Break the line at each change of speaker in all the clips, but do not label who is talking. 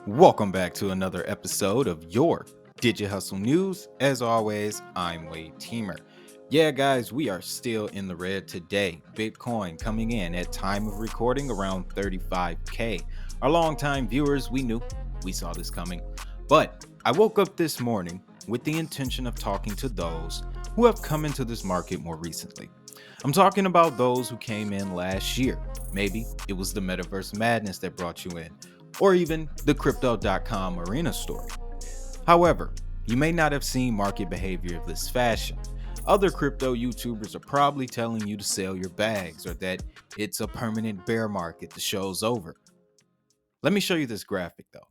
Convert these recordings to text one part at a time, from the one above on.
Welcome back to another episode of your Digi Hustle News. As always, I'm Wade Teamer. Yeah, guys, we are still in the red today. Bitcoin coming in at time of recording around 35K. Our longtime viewers, we saw this coming. But I woke up this morning with the intention of talking to those who have come into this market more recently. I'm talking about those who came in last year. Maybe it was the metaverse madness that brought you in, or even the crypto.com arena story. However, you may not have seen market behavior of this fashion. Other crypto YouTubers are probably telling you to sell your bags or that it's a permanent bear market, the show's over. Let me show you this graphic though.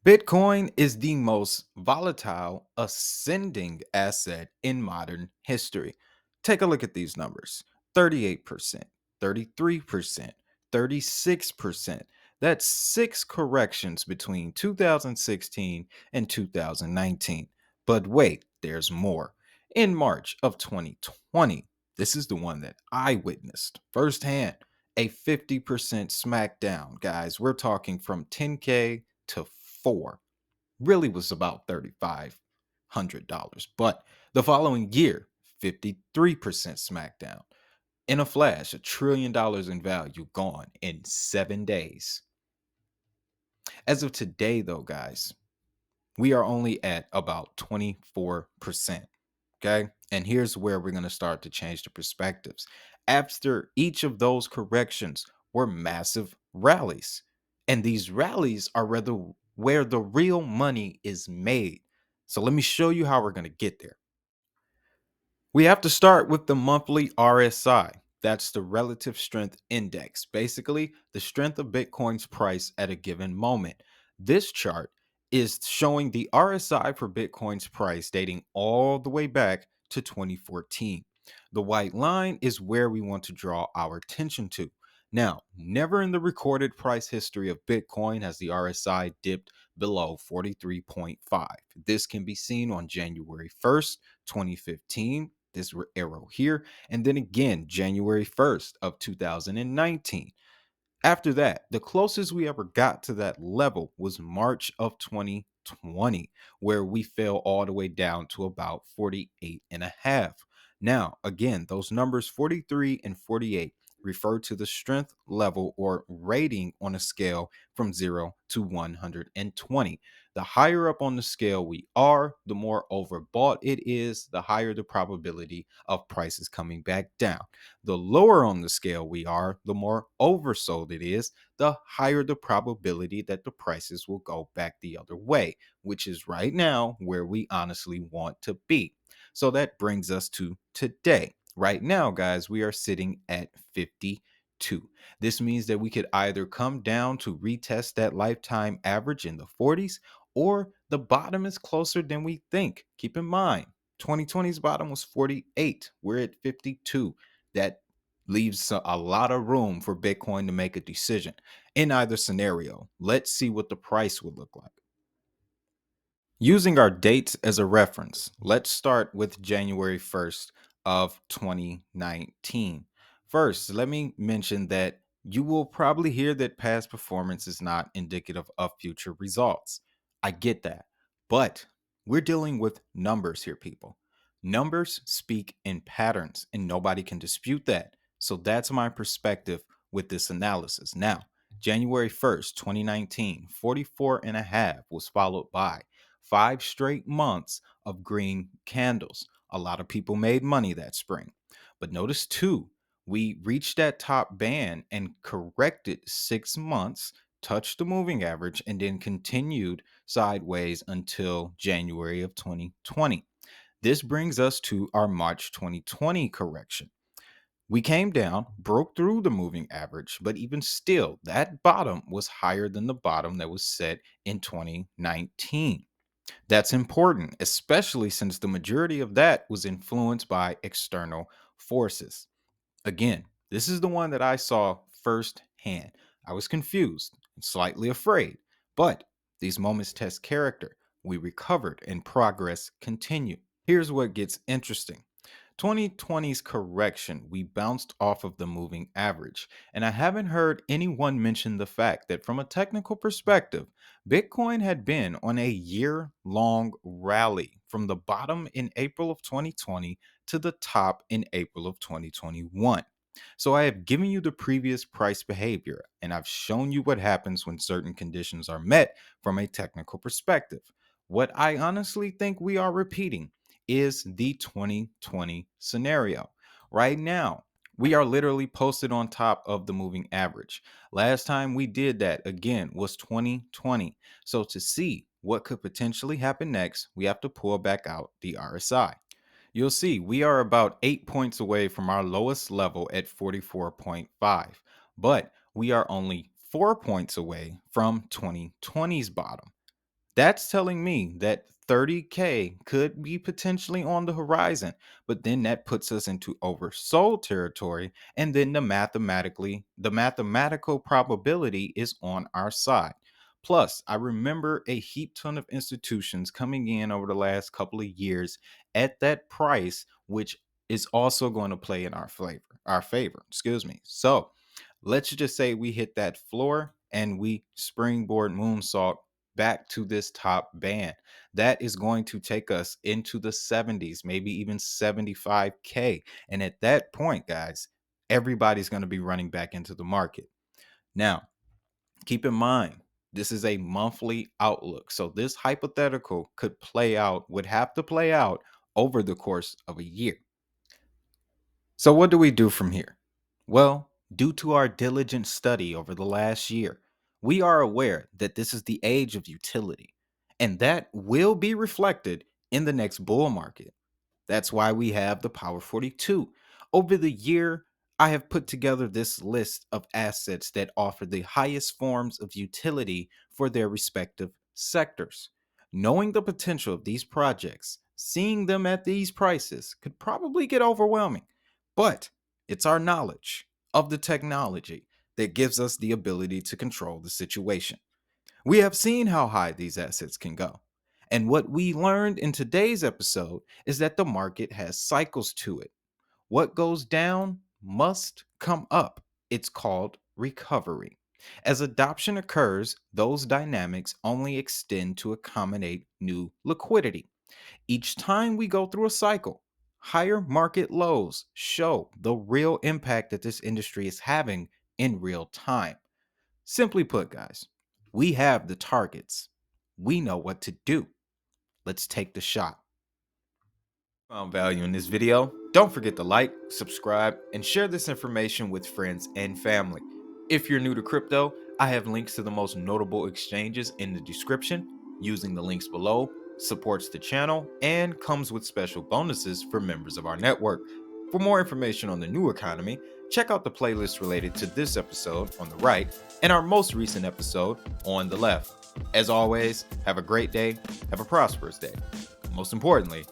Bitcoin is the most volatile ascending asset in modern history. Take a look at these numbers: 38%, 33%, 36%. That's six corrections between 2016 and 2019. But wait, there's more. In March of 2020, this is the one that I witnessed firsthand, a 50% smackdown, guys. We're talking from 10K to 4. Really was about $3,500. But the following year, 53% smackdown. In a flash, $1 trillion in value gone in 7 days. As of today, though, guys, we are only at about 24%. Okay. And here's where we're going to start to change the perspectives. After each of those corrections were massive rallies. And these rallies are where the real money is made. So let me show you how we're going to get there. We have to start with the monthly RSI. That's the relative strength index, basically the strength of Bitcoin's price at a given moment. This chart is showing the RSI for Bitcoin's price dating all the way back to 2014. The white line is where we want to draw our attention to. Now, never in the recorded price history of Bitcoin has the RSI dipped below 43.5. This can be seen on January 1st, 2015, this arrow here, and then again January 1st of 2019. After that, the closest we ever got to that level was March of 2020, where we fell all the way down to about 48 and a half. Now, again, those numbers 43 and 48 refer to the strength level or rating on a scale from 0 to 120. The higher up on the scale we are, the more overbought it is, the higher the probability of prices coming back down. The lower on the scale we are, the more oversold it is, the higher the probability that the prices will go back the other way, which is right now where we honestly want to be. So that brings us to today. Right now, guys, we are sitting at 52. This means that we could either come down to retest that lifetime average in the 40s, or the bottom is closer than we think. Keep in mind, 2020's bottom was 48. We're at 52. That leaves a lot of room for Bitcoin to make a decision. In either scenario, let's see what the price would look like. Using our dates as a reference, let's start with January 1st of 2019. First, let me mention that you will probably hear that past performance is not indicative of future results. I get that. But we're dealing with numbers here, people. Numbers speak in patterns, and nobody can dispute that. So that's my perspective with this analysis. Now, January 1st, 2019, 44 and a half was followed by 5 straight months of green candles. A lot of people made money that spring. But notice too, we reached that top band and corrected 6 months, touched the moving average, and then continued sideways until January of 2020. This brings us to our March 2020 correction. We came down, broke through the moving average, but even still, that bottom was higher than the bottom that was set in 2019. That's important, especially since the majority of that was influenced by external forces. Again, this is the one that I saw firsthand. I was confused and slightly afraid, but these moments test character. We recovered and progress continued. Here's what gets interesting. 2020's correction, we bounced off of the moving average, and I haven't heard anyone mention the fact that from a technical perspective, Bitcoin had been on a year long rally from the bottom in April of 2020 to the top in April of 2021. So I have given you the previous price behavior, and I've shown you what happens when certain conditions are met from a technical perspective. What I honestly think we are repeating is the 2020 scenario. Right now, we are literally posted on top of the moving average. Last time we did that again was 2020. So to see what could potentially happen next, we have to pull back out the RSI. You'll see we are about 8 points away from our lowest level at 44.5, but we are only 4 points away from 2020's bottom. That's telling me that 30K could be potentially on the horizon, but then that puts us into oversold territory, and then the mathematical probability is on our side. Plus, I remember a heap ton of institutions coming in over the last couple of years at that price, which is also going to play in our favor, excuse me. So let's just say we hit that floor and we springboard moonsault back to this top band. That is going to take us into the 70s, maybe even 75K. And at that point, guys, everybody's going to be running back into the market. Now, keep in mind, this is a monthly outlook. So this hypothetical would have to play out over the course of a year. So, what do we do from here? Well, due to our diligent study over the last year, we are aware that this is the age of utility, and that will be reflected in the next bull market. That's why we have the Power 42. Over the year, I have put together this list of assets that offer the highest forms of utility for their respective sectors. Knowing the potential of these projects, seeing them at these prices could probably get overwhelming, but it's our knowledge of the technology that gives us the ability to control the situation. We have seen how high these assets can go. And what we learned in today's episode is that the market has cycles to it. What goes down must come up. It's called recovery. As adoption occurs, those dynamics only extend to accommodate new liquidity. Each time we go through a cycle, higher market lows show the real impact that this industry is having in real time. Simply put, guys, we have the targets. We know what to do. Let's take the shot. Found value in this video, don't forget to like, subscribe, and share this information with friends and family. If you're new to crypto, I have links to the most notable exchanges in the description. Using the links below supports the channel and comes with special bonuses for members of our network. For more information on the new economy, check out the playlist related to this episode on the right and our most recent episode on the left. As always, have a great day, have a prosperous day. Most importantly,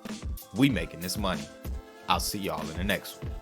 we making this money. I'll see y'all in the next one.